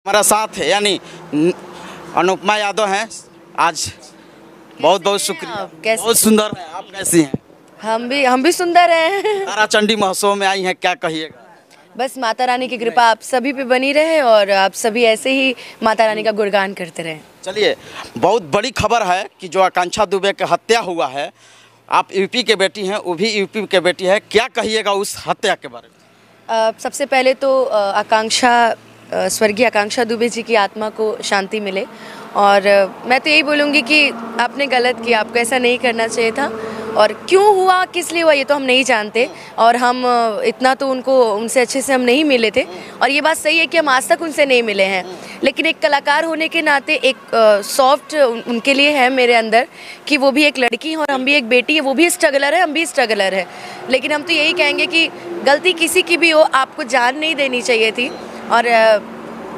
हमारा साथ है यानी अनुपमा यादव हैं। आज बहुत बहुत शुक्रिया। बहुत सुंदर है, आप कैसी हैं? हम भी सुंदर हैं। ताराचंडी महोत्सव में आई हैं, क्या कहिएगा? बस माता रानी की कृपा आप सभी पे बनी रहे और आप सभी ऐसे ही माता रानी का गुणगान करते रहें। चलिए, बहुत बड़ी खबर है कि जो आकांक्षा दुबे की हत्या हुआ है, आप यूपी के बेटी हैं, वो भी यूपी के बेटी है, क्या कहिएगा उस हत्या के बारे में? सबसे पहले तो स्वर्गीय आकांक्षा दुबे जी की आत्मा को शांति मिले और मैं तो यही बोलूँगी कि आपने गलत किया, आपको ऐसा नहीं करना चाहिए था। और क्यों हुआ, किस लिए हुआ, ये तो हम नहीं जानते और हम इतना तो उनसे अच्छे से हम नहीं मिले थे और ये बात सही है कि हम आज तक उनसे नहीं मिले हैं। लेकिन एक कलाकार होने के नाते एक सॉफ्ट उनके लिए है मेरे अंदर कि वो भी एक लड़की है और हम भी एक बेटी है, वो भी स्ट्रगलर है, हम भी स्ट्रगलर है। लेकिन हम तो यही कहेंगे कि गलती किसी की भी हो, आपको जान नहीं देनी चाहिए थी। और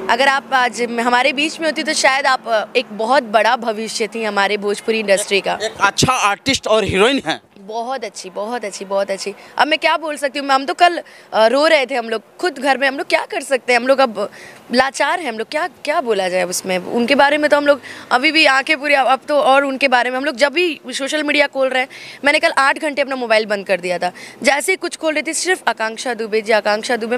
अगर आप आज हमारे बीच में होती तो शायद आप एक बहुत बड़ा भविष्य थी हमारे भोजपुरी इंडस्ट्री का। एक अच्छा आर्टिस्ट और हीरोइन है। बहुत अच्छी, बहुत अच्छी, बहुत अच्छी। अब मैं क्या बोल सकती हूँ, हम तो कल रो रहे थे, हम लोग खुद घर में। हम लोग क्या कर सकते हैं, हम लोग अब लाचार हैं, हम लोग क्या क्या बोला जाए उसमें। उनके बारे में तो हम लोग अभी भी आंखें पूरी, अब तो और उनके बारे में हम लोग जब भी सोशल मीडिया खोल रहे हैं, मैंने कल 8 घंटे अपना मोबाइल बंद कर दिया था। जैसे ही कुछ खोल रही थी सिर्फ आकांक्षा दुबे जी, आकांक्षा दुबे,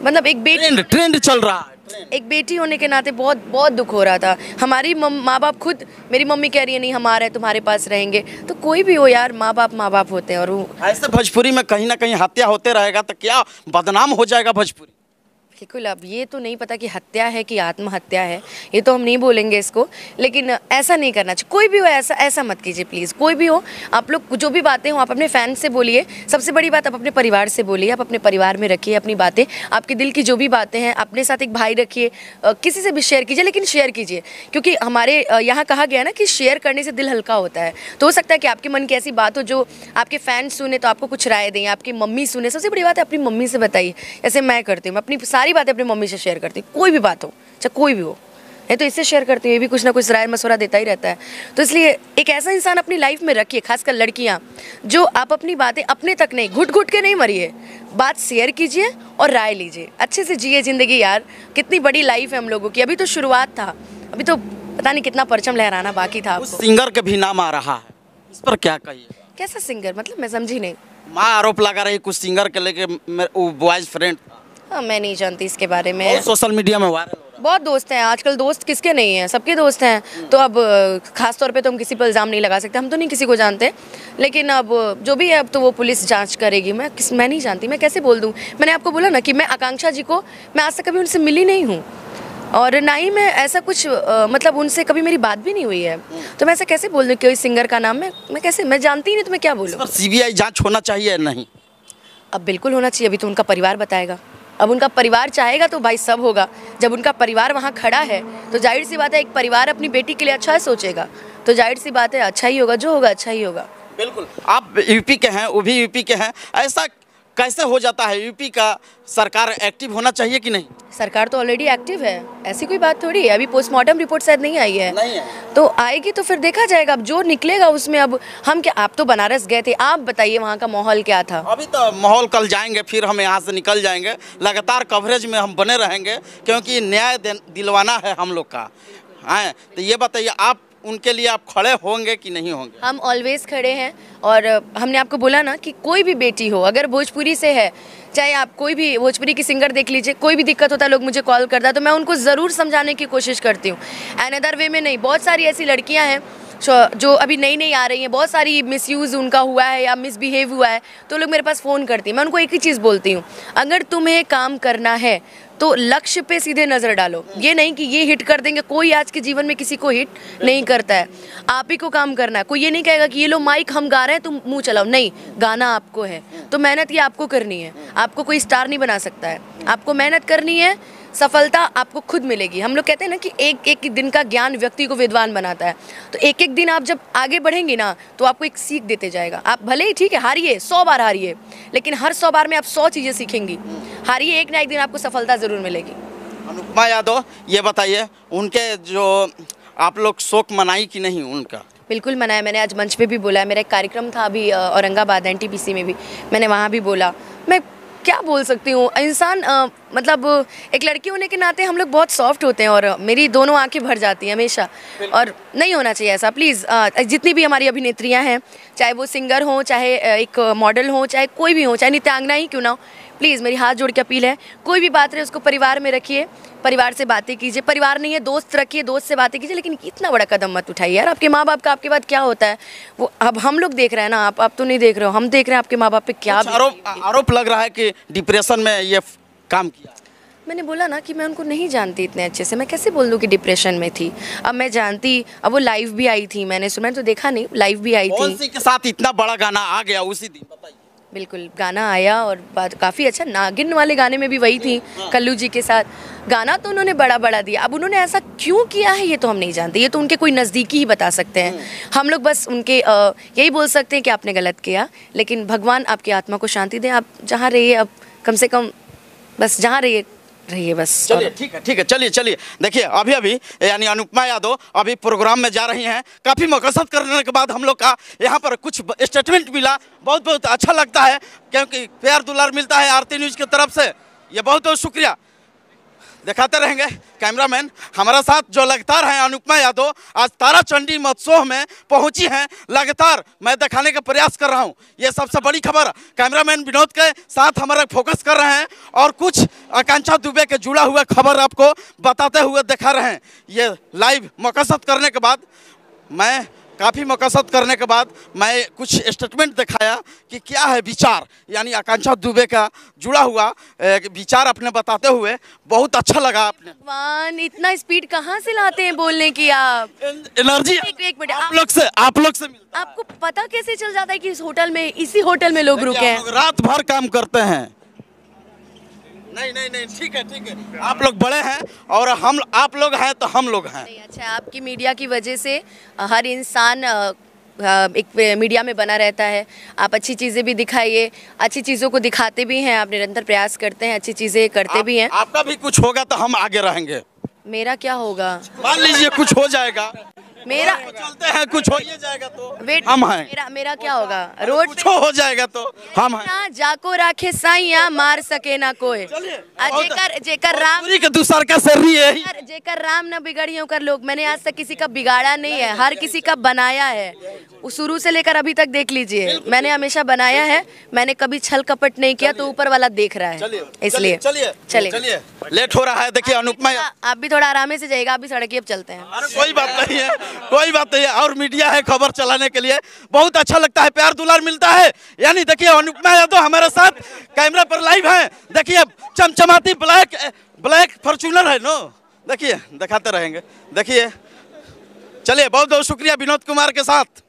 मतलब एक बेटी, ट्रेंड चल रहा है। एक बेटी होने के नाते बहुत बहुत दुख हो रहा था। हमारी माँ बाप, खुद मेरी मम्मी कह रही है नहीं हम आ रहे हैं तुम्हारे पास रहेंगे। तो कोई भी हो यार, माँ बाप होते हैं। और ऐसे भोजपुरी में कहीं ना कहीं हत्या होते रहेगा तो क्या बदनाम हो जाएगा भोजपुरी? बिल्कुल, अब ये तो नहीं पता कि हत्या है कि आत्महत्या है, ये तो हम नहीं बोलेंगे इसको। लेकिन ऐसा नहीं करना चाहिए, कोई भी हो ऐसा मत कीजिए प्लीज़। कोई भी हो, आप लोग जो भी बातें हो आप अपने फैन से बोलिए। सबसे बड़ी बात, आप अपने परिवार से बोलिए, आप अपने परिवार में रखिए अपनी बातें। आपके दिल की जो भी बातें हैं अपने साथ एक भाई रखिए, किसी से भी शेयर कीजिए, लेकिन शेयर कीजिए। क्योंकि हमारे यहाँ कहा गया ना कि शेयर करने से दिल हल्का होता है। तो हो सकता है कि आपके मन की ऐसी बात हो जो आपके फैन सुने तो आपको कुछ राय दें, आपकी मम्मी सुने। सबसे बड़ी बात है अपनी मम्मी से बताइए, जैसे मैं करती हूँ। मैं अपनी सारी बातें अपनी मम्मी से शेयर करती हूँ, कोई भी बात हो, चाहे कोई भी हो। ये तो इससे शेयर करती हूँ, ये भी कुछ ना कुछ राय मशवरा देता ही रहता है। तो इसलिए एक ऐसा इंसान अपनी लाइफ में रखिए, खासकर लड़कियाँ, जो आप अपनी बातें अपने तक नहीं, घुट घुट के नहीं मरिए, बात शेयर कीजिए और राय लीजिए। अच्छे से जिए ज़िंदगी यार, कितनी बड़ी लाइफ है हम लोगों की। अभी तो शुरुआत था, अभी तो पता नहीं कितना परचम लहराना बाकी था। उस सिंगर का भी नाम आ रहा है, इस पर क्या कहिए? कैसा सिंगर, मतलब मैं समझी नहीं। माँ आरोप लगा रही कुछ सिंगर के लेके, वो बॉयज फ्रेंड। हाँ, मैं नहीं जानती इसके बारे में। सोशल मीडिया में वायरल हो रहा है। बहुत दोस्त हैं आजकल, दोस्त किसके नहीं हैं, सबके दोस्त हैं। तो अब खास तौर पे तो हम किसी पर इल्ज़ाम नहीं लगा सकते, हम तो नहीं किसी को जानते। लेकिन अब जो भी है, अब तो वो पुलिस जांच करेगी। मैं नहीं जानती, मैं कैसे बोल दूँ। मैंने आपको बोला ना कि मैं आकांक्षा जी को, मैं आज तक कभी उनसे मिली नहीं हूँ और ना ही मैं ऐसा कुछ मतलब उनसे कभी मेरी बात भी नहीं हुई है। तो मैं ऐसा कैसे बोल दूँ कि सिंगर का नाम मैं कैसे, मैं जानती ही नहीं, तो मैं क्या बोलूँ। CBI जाँच होना चाहिए नहीं? अब बिल्कुल होना चाहिए, अभी तो उनका परिवार बताएगा। अब उनका परिवार चाहेगा तो भाई सब होगा। जब उनका परिवार वहाँ खड़ा है तो जाहिर सी बात है, एक परिवार अपनी बेटी के लिए अच्छा सोचेगा, तो जाहिर सी बात है अच्छा ही होगा, जो होगा अच्छा ही होगा। बिल्कुल। आप यूपी के हैं, वो भी यूपी के हैं, ऐसा कैसे हो जाता है? यूपी का सरकार एक्टिव होना चाहिए कि नहीं? सरकार तो ऑलरेडी एक्टिव है, ऐसी कोई बात थोड़ी है। अभी पोस्टमार्टम रिपोर्ट शायद नहीं आई है। नहीं है तो आएगी तो फिर देखा जाएगा, अब जो निकलेगा उसमें। अब हम क्या, आप तो बनारस गए थे, आप बताइए वहाँ का माहौल क्या था? अभी तो माहौल, कल जाएंगे फिर हम यहाँ से निकल जाएंगे। लगातार कवरेज में हम बने रहेंगे क्योंकि न्याय दिलवाना है हम लोग का। हाँ, तो ये बताइए, आप उनके लिए आप खड़े होंगे कि नहीं होंगे? हम ऑलवेज खड़े हैं। और हमने आपको बोला ना कि कोई भी बेटी हो, अगर भोजपुरी से है, चाहे आप कोई भी भोजपुरी की सिंगर देख लीजिए, कोई भी दिक्कत होता है लोग मुझे कॉल करता है, तो मैं उनको ज़रूर समझाने की कोशिश करती हूँ। अनदर वे में नहीं। बहुत सारी ऐसी लड़कियाँ हैं जो अभी नई आ रही हैं, बहुत सारी मिसयूज़ उनका हुआ है या मिसबिहेव हुआ है, तो लोग मेरे पास फ़ोन करती हैं। मैं उनको एक ही चीज़ बोलती हूँ, अगर तुम्हें काम करना है तो लक्ष्य पे सीधे नज़र डालो। ये नहीं कि ये हिट कर देंगे, कोई आज के जीवन में किसी को हिट नहीं करता है। आप ही को काम करना है। कोई ये नहीं कहेगा कि ये लो माइक हम गा रहे हैं तुम मुंह चलाओ, नहीं, गाना आपको है तो मेहनत ये आपको करनी है। आपको कोई स्टार नहीं बना सकता है, आपको मेहनत करनी है, सफलता आपको खुद मिलेगी। हम लोग कहते हैं ना कि एक एक दिन का ज्ञान व्यक्ति को विद्वान बनाता है। तो एक एक दिन आप जब आगे बढ़ेंगे ना, तो आपको एक सीख देते जाएगा। आप भले ही ठीक है हारिए, 100 बार हारिए, लेकिन हर 100 बार में आप 100 चीज़ें सीखेंगी। हारिए, एक ना एक दिन आपको सफलता ज़रूर मिलेगी। अनुपमा यादव, ये बताइए, उनके जो आप लोग शोक मनाई कि नहीं उनका? बिल्कुल मनाया, मैंने आज मंच पे भी बोला है। मेरा एक कार्यक्रम था अभी औरंगाबाद NTPC में भी, मैंने वहाँ भी बोला। मैं क्या बोल सकती हूँ, इंसान मतलब एक लड़की होने के नाते हम लोग बहुत सॉफ्ट होते हैं और मेरी दोनों आंखें भर जाती हैं हमेशा, और नहीं होना चाहिए ऐसा प्लीज़। जितनी भी हमारी अभिनेत्रियाँ हैं, चाहे वो सिंगर हों, चाहे एक मॉडल हों, चाहे कोई भी हो, चाहे नित्यांगना ही क्यों ना हो, प्लीज़ मेरी हाथ जोड़ के अपील है, कोई भी बात रहे उसको परिवार में रखिए, परिवार से बातें कीजिए, परिवार नहीं है दोस्त रखिए, दोस्त से बातें कीजिए, लेकिन इतना बड़ा कदम मत उठाइए यार। आपके माँ बाप का आपके बाद क्या होता है वो अब हम लोग देख रहे हैं ना, आप तो नहीं देख रहे हो, हम देख रहे हैं आपके माँ बाप पे क्या आरोप लग रहा है कि डिप्रेशन में ये काम किया। मैंने बोला ना कि मैं उनको नहीं जानती इतने अच्छे से, मैं कैसे बोल दूँ कि डिप्रेशन में थी। अब मैं जानती, अब वो लाइव भी आई थी, मैंने सुना तो देखा नहीं, लाइव भी आई थी। के साथ इतना बड़ा गाना आ गया उसी दिन, बताइए। बिल्कुल गाना आया और बात काफ़ी अच्छा, नागिन वाले गाने में भी वही थी कल्लू जी के साथ, गाना तो उन्होंने बड़ा बड़ा दिया। अब उन्होंने ऐसा क्यों किया है ये तो हम नहीं जानते, ये तो उनके कोई नज़दीकी ही बता सकते हैं। हम लोग बस उनके यही बोल सकते हैं कि आपने गलत किया, लेकिन भगवान आपकी आत्मा को शांति दे। आप जहाँ रहिए, अब कम से कम बस जहाँ रहिए बस। चलिए ठीक है, चलिए देखिए, अभी यानी अनुपमा यादव अभी प्रोग्राम में जा रही हैं। काफ़ी मकसद करने के बाद हम लोग का यहाँ पर कुछ स्टेटमेंट मिला, बहुत अच्छा लगता है, क्योंकि प्यार दुलार मिलता है आरती न्यूज़ की तरफ से। ये बहुत शुक्रिया, दिखाते रहेंगे कैमरामैन हमारा साथ। जो लगातार हैं अनुपमा यादव आज तारा चंडी महोत्सव में पहुंची हैं, लगातार मैं दिखाने का प्रयास कर रहा हूं। ये सबसे बड़ी खबर कैमरामैन विनोद के साथ हमारा फोकस कर रहे हैं और कुछ आकांक्षा दुबे के जुड़ा हुआ खबर आपको बताते हुए दिखा रहे हैं। ये लाइव मकसद करने के बाद मैं काफ़ी मकसद करने के बाद मैं कुछ स्टेटमेंट दिखाया कि क्या है विचार, यानी आकांक्षा दुबे का जुड़ा हुआ विचार अपने बताते हुए बहुत अच्छा लगा। आपने भगवान इतना स्पीड कहाँ से लाते हैं बोलने की आप? एनर्जी एक मिनट, आप लोग से मिलता है। आपको पता कैसे चल जाता है कि इस होटल में, इसी होटल में लोग रुके हैं? रात भर काम करते हैं। नहीं ठीक है, आप लोग बड़े हैं और हम आप लोग हैं तो हम लोग हैं। नहीं, अच्छा, आपकी मीडिया की वजह से हर इंसान एक मीडिया में बना रहता है। आप अच्छी चीज़ें भी दिखाइए, अच्छी चीज़ों को दिखाते भी हैं, आप निरंतर प्रयास करते हैं, अच्छी चीज़ें करते भी हैं। आपका भी कुछ होगा तो हम आगे रहेंगे। मेरा क्या होगा? मान लीजिए कुछ हो जाएगा, मेरा चलते हैं, कुछ हो ही जाएगा तो वेट, हम हैं। मेरा क्या होगा? रोड कुछ हो जाएगा तो हम हैं। ना जाको राखे साइया मार सके ना कोई। जेकर राम के दूसर का सर्री है, जेकर राम ना बिगड़ी होकर लोग, मैंने आज तक किसी का बिगाड़ा नहीं है, हर किसी का बनाया है। शुरू से लेकर अभी तक देख लीजिए, मैंने हमेशा बनाया है, मैंने कभी छल कपट नहीं किया, तो ऊपर वाला देख रहा है। इसलिए चलिए लेट हो रहा है। देखिए अनुपमा, आप भी थोड़ा आराम से जाइएगा, आप भी सड़क अब चलते हैं। अरे कोई बात नहीं है, और मीडिया है खबर चलाने के लिए, बहुत अच्छा लगता है, प्यार दुलार मिलता है। यानी देखिए अनुपमा यादव हमारे साथ कैमरा पर लाइव है। देखिए चमचमाती ब्लैक फॉर्च्यूनर है नो, देखिए दिखाते रहेंगे। देखिए चलिए, बहुत शुक्रिया विनोद कुमार के साथ।